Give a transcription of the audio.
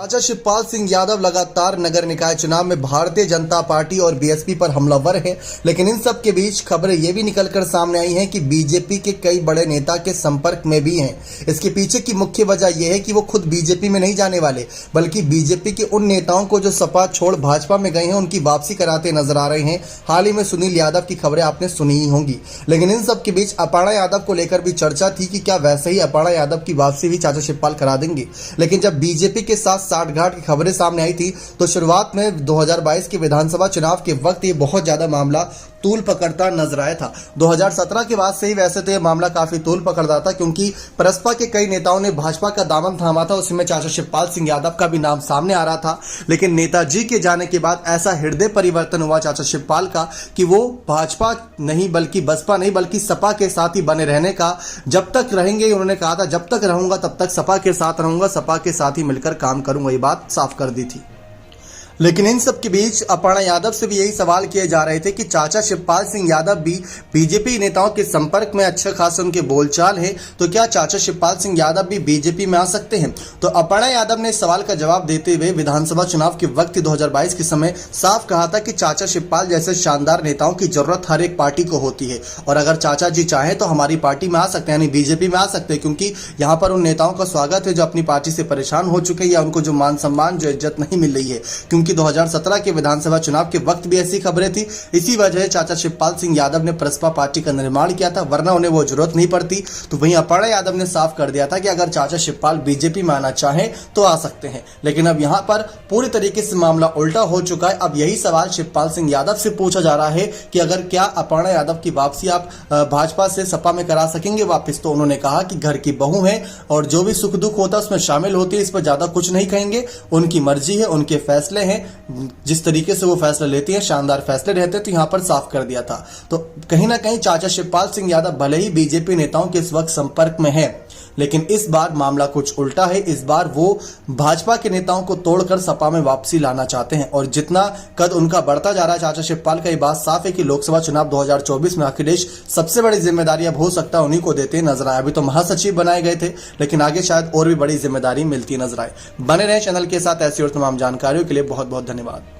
चाचा शिवपाल सिंह यादव लगातार नगर निकाय चुनाव में भारतीय जनता पार्टी और बीएसपी पर हमलावर हैं, लेकिन इन सब के बीच खबरें ये भी निकलकर सामने आई हैं कि बीजेपी के कई बड़े नेता के संपर्क में भी हैं। इसके पीछे की मुख्य वजह यह है कि वो खुद बीजेपी में नहीं जाने वाले, बल्कि बीजेपी के उन नेताओं को जो सपा छोड़ भाजपा में गए हैं उनकी वापसी कराते नजर आ रहे हैं। हाल ही में सुनील यादव की खबरें आपने सुनी ही होंगी, लेकिन इन सब के बीच अपर्णा यादव को लेकर भी चर्चा थी कि क्या वैसे ही अपर्णा यादव की वापसी भी चाचा शिवपाल करा देंगे। लेकिन जब बीजेपी के साथ साठगांठ की खबरें सामने आई थी तो शुरुआत में 2022 के विधानसभा चुनाव के वक्त ये बहुत ज्यादा मामला तूल पकड़ता नजर आया था। 2017 के बाद से ही वैसे तो ये मामला काफी तूल पकड़ता था, क्योंकि प्रसपा के कई नेताओं ने भाजपा का दामन थामा था। उसमें चाचा शिवपाल सिंह यादव का भी नाम सामने आ रहा था, लेकिन नेताजी के जाने के बाद ऐसा हृदय परिवर्तन हुआ चाचा शिवपाल का कि वो भाजपा नहीं बल्कि बसपा नहीं बल्कि सपा के साथ ही बने रहने का, जब तक रहेंगे उन्होंने कहा था, जब तक रहूंगा तब तक सपा के साथ रहूंगा, सपा के साथ ही मिलकर काम करूंगा, ये बात साफ कर दी थी। लेकिन इन सब के बीच अपर्णा यादव से भी यही सवाल किए जा रहे थे कि चाचा शिवपाल सिंह यादव भी बीजेपी नेताओं के संपर्क में अच्छे खासे उनके बोलचाल है, तो क्या चाचा शिवपाल सिंह यादव भी बीजेपी में आ सकते हैं? तो अपर्णा यादव ने इस सवाल का जवाब देते हुए विधानसभा चुनाव के वक्त 2022 के समय साफ कहा था कि चाचा शिवपाल जैसे शानदार नेताओं की जरूरत हर एक पार्टी को होती है, और अगर चाचा जी चाहे तो हमारी पार्टी में आ सकते हैं, यानी बीजेपी में आ सकते हैं, क्योंकि यहाँ पर उन नेताओं का स्वागत है जो अपनी पार्टी से परेशान हो चुके हैं या उनको जो मान सम्मान जो इज्जत नहीं मिल रही है। क्योंकि 2017 के विधानसभा चुनाव के वक्त भी ऐसी खबरें थी। इसी वजह चाचा शिवपाल सिंह यादव ने प्रसपा पार्टी का निर्माण किया था, वरना उन्हें वो जरूरत नहीं पड़ती। तो वहीं अपर्णा यादव ने साफ कर दिया था कि अगर चाचा शिवपाल बीजेपी में आना चाहें तो आ सकते हैं। लेकिन अब यहां पर पूरी तरीके से मामला उल्टा हो चुका है। अब यही सवाल शिवपाल सिंह यादव से पूछा जा रहा है कि अगर क्या अपर्णा यादव की वापसी आप भाजपा से सपा में करा सकेंगे वापस? तो उन्होंने कहा कि घर की बहू है और जो भी सुख दुख होता है उसमें शामिल होती है, इस पर ज्यादा कुछ नहीं कहेंगे। उनकी मर्जी है, उनके फैसले हैं, जिस तरीके से वो फैसले लेती हैं शानदार फैसले रहते, तो यहां पर साफ कर दिया था। तो कहीं ना कहीं चाचा शिवपाल सिंह यादव भले ही बीजेपी नेताओं के इस वक्त संपर्क में है, लेकिन इस बार मामला कुछ उल्टा है। इस बार वो भाजपा के नेताओं को तोड़कर सपा में वापसी लाना चाहते हैं, और जितना कद उनका बढ़ता जा रहा है चाचा शिवपाल का, ये बात साफ है कि लोकसभा चुनाव 2024 में अखिलेश सबसे बड़ी जिम्मेदारी अब हो सकता है उन्हीं को देते नजर आए। अभी तो महासचिव बनाए गए थे, लेकिन आगे शायद और भी बड़ी जिम्मेदारी मिलती नजर आए। बने रहे चैनल के साथ, ऐसी और तमाम जानकारियों के लिए बहुत बहुत धन्यवाद।